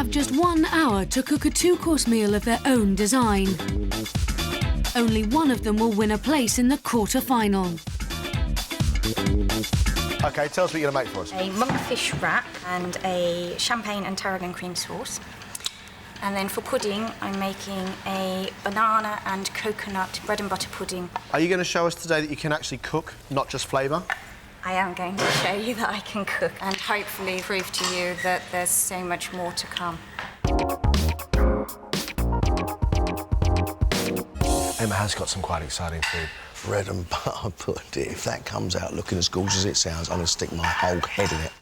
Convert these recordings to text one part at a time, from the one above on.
have just 1 hour to cook a 2-course meal of their own design. Only one of them will win a place in the quarter-final. OK, tell us what you're going to make for us. A Monkfish Wrap and a champagne and tarragon cream sauce. And then for pudding, I'm making a banana and coconut bread and butter pudding. Are you going to show us today that you can actually cook, not just flavour? I am going to show you that I can cook and hopefully prove to you that there's so much more to come. Emma has got some quite exciting food. Bread and butter pudding. If that comes out looking as gorgeous as it sounds, I'm going to stick my whole head in it.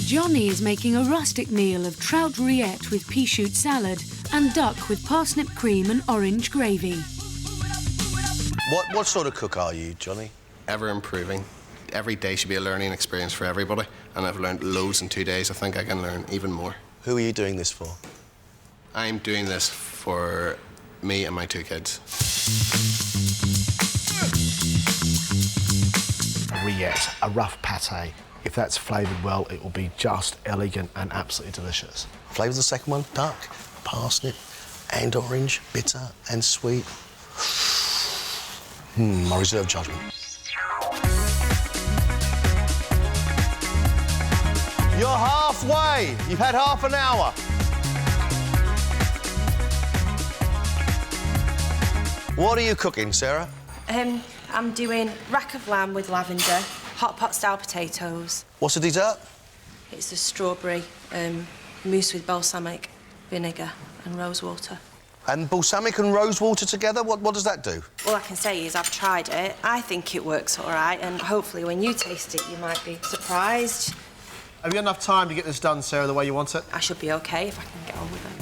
Johnny is making a rustic meal of trout rillette with pea shoot salad and duck with parsnip cream and orange gravy. What sort of cook are you, Johnny? Ever improving. Every day should be a learning experience for everybody, and I've learned loads in 2 days. I think I can learn even more. Who are you doing this for? I'm doing this for me and my 2 kids. Rillette, a rough pâté. If that's flavoured well, it will be just elegant and absolutely delicious. Flavour's the second one. Duck, parsnip and orange, bitter and sweet. I reserve judgment. You're halfway. You've had half an hour. What are you cooking, Sarah? I'm doing rack of lamb with lavender, hot pot style potatoes. What's the dessert? It's a strawberry mousse with balsamic vinegar and rose water. And balsamic and rose water together? What does that do? All I can say is I've tried it. I think it works all right, and hopefully when you taste it, you might be surprised. Have you got enough time to get this done, Sarah, the way you want it? I should be OK if I can get on with it.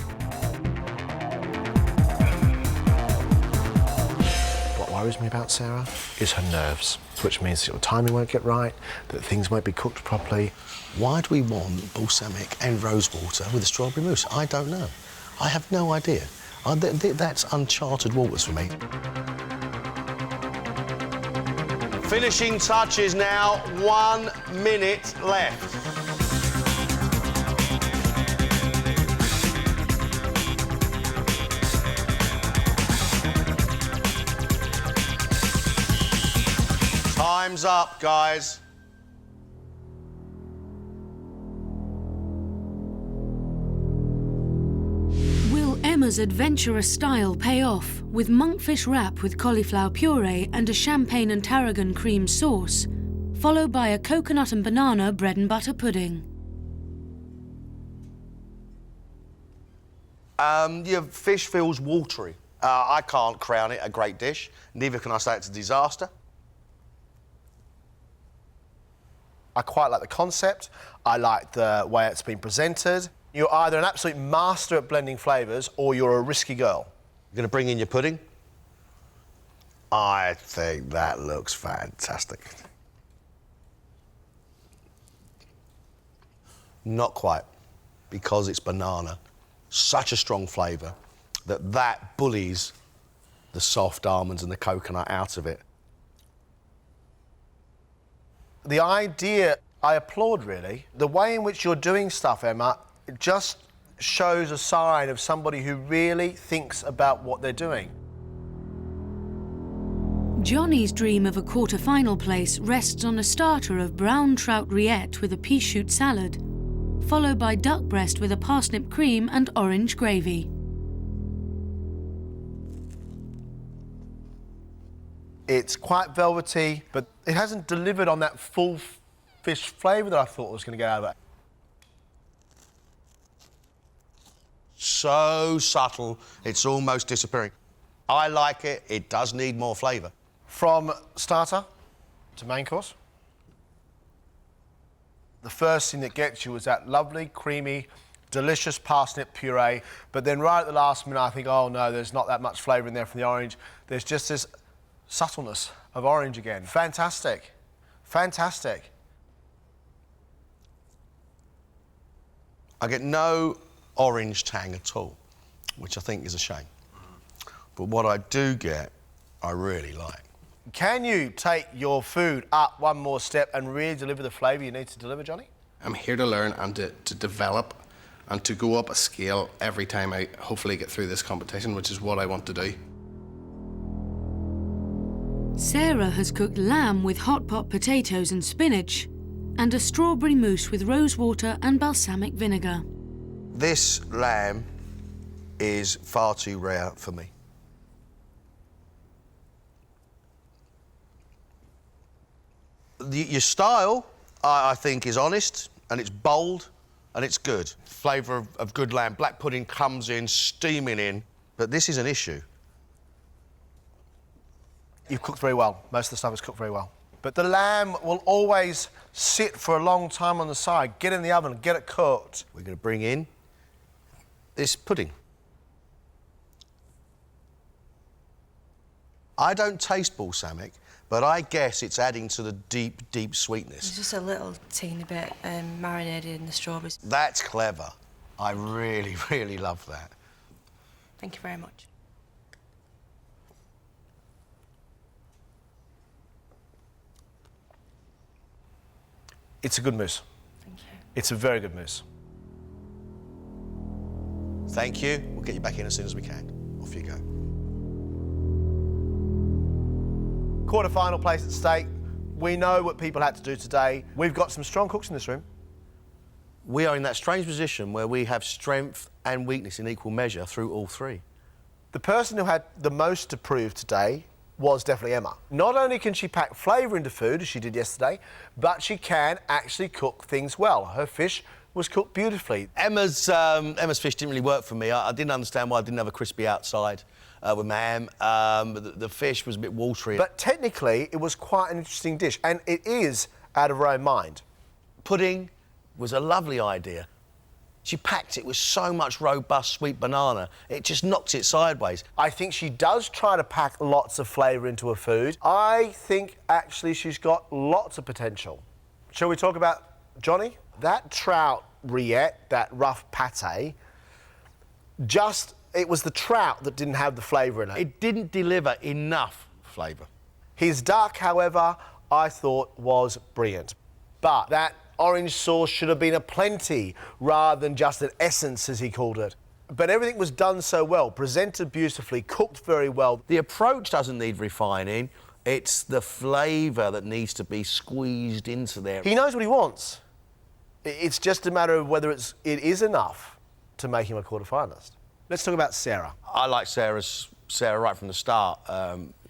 What worries me about Sarah is her nerves, which means that your timing won't get right, that things won't be cooked properly. Why do we want balsamic and rose water with a strawberry mousse? I don't know. I have no idea. That's uncharted waters for me. Finishing touches now, 1 minute left. Time's up, guys. Emma's adventurous style pay off with monkfish wrap with cauliflower puree and a champagne and tarragon cream sauce, followed by a coconut and banana bread and butter pudding. Your fish feels watery. I can't crown it a great dish, neither can I say it's a disaster. I quite like the concept. I like the way it's been presented. You're either an absolute master at blending flavours or you're a risky girl. You're going to bring in your pudding? I think that looks fantastic. Not quite, because it's banana. Such a strong flavour that bullies the soft almonds and the coconut out of it. The idea, I applaud, really. The way in which you're doing stuff, Emma, it just shows a sign of somebody who really thinks about what they're doing. Johnny's dream of a quarter-final place rests on a starter of brown trout rillette with a pea shoot salad, followed by duck breast with a parsnip cream and orange gravy. It's quite velvety, but it hasn't delivered on that full fish flavour that I thought was going to get out of it. So subtle, it's almost disappearing. I like it. It does need more flavour. From starter to main course, the first thing that gets you is that lovely, creamy, delicious parsnip puree, but then right at the last minute I think, oh no, there's not that much flavour in there from the orange. There's just this subtleness of orange again. Fantastic. Fantastic. I get no orange tang at all, which I think is a shame. But what I do get, I really like. Can you take your food up one more step and really deliver the flavour you need to deliver, Johnny? I'm here to learn and to develop and to go up a scale every time I hopefully get through this competition, which is what I want to do. Sarah has cooked lamb with hot pot potatoes and spinach, and a strawberry mousse with rosewater and balsamic vinegar. This lamb is far too rare for me. Your style, I think, is honest, and it's bold, and it's good. Flavour of good lamb. Black pudding comes in, steaming in, but this is an issue. You've cooked very well. Most of the stuff is cooked very well. But the lamb will always sit for a long time on the side. Get in the oven, get it cooked. We're going to bring in this pudding. I don't taste balsamic, but I guess it's adding to the deep, deep sweetness. It's just a little teeny bit marinated in the strawberries. That's clever. I really, really love that. Thank you very much. It's a good mousse. Thank you. It's a very good mousse. Thank you. We'll get you back in as soon as we can. Off you go. Quarter-final place at stake. We know what people had to do today. We've got some strong cooks in this room. We are in that strange position where we have strength and weakness in equal measure through all three. The person who had the most to prove today was definitely Emma. Not only can she pack flavour into food, as she did yesterday, but she can actually cook things well. Her fish was cooked beautifully. Emma's fish didn't really work for me. I didn't understand why I didn't have a crispy outside with my ham. The fish was a bit watery. But technically, it was quite an interesting dish, and it is out of her own mind. Pudding was a lovely idea. She packed it with so much robust sweet banana, it just knocks it sideways. I think she does try to pack lots of flavour into her food. I think, actually, she's got lots of potential. Shall we talk about Johnny? That trout rillette, that rough pate, it was the trout that didn't have the flavour in it. It didn't deliver enough flavour. His duck, however, I thought was brilliant. But that orange sauce should have been a plenty rather than just an essence, as he called it. But everything was done so well, presented beautifully, cooked very well. The approach doesn't need refining. It's the flavour that needs to be squeezed into there. He knows what he wants. It's just a matter of whether it is enough to make him a quarter-finalist. Let's talk about Sarah. I like Sarah right from the start.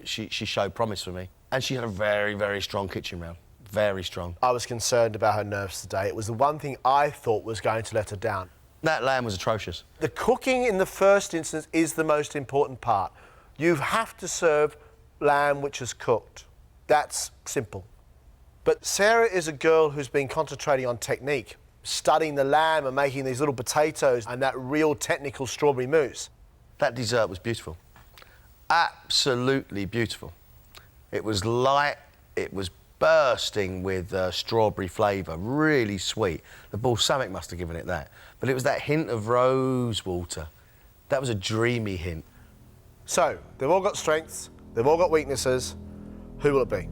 She showed promise for me. And she had a very, very strong kitchen round. Very strong. I was concerned about her nerves today. It was the one thing I thought was going to let her down. That lamb was atrocious. The cooking in the first instance is the most important part. You have to serve lamb which is cooked. That's simple. But Sarah is a girl who's been concentrating on technique, studying the lamb and making these little potatoes and that real technical strawberry mousse. That dessert was beautiful. Absolutely beautiful. It was light, it was bursting with strawberry flavour, really sweet. The balsamic must have given it that. But it was that hint of rose water. That was a dreamy hint. So, they've all got strengths, they've all got weaknesses. Who will it be?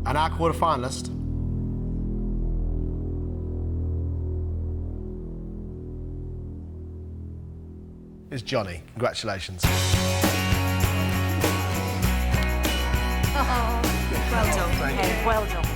And our quarter-finalist is Johnny. Congratulations. Well done. Okay, well done.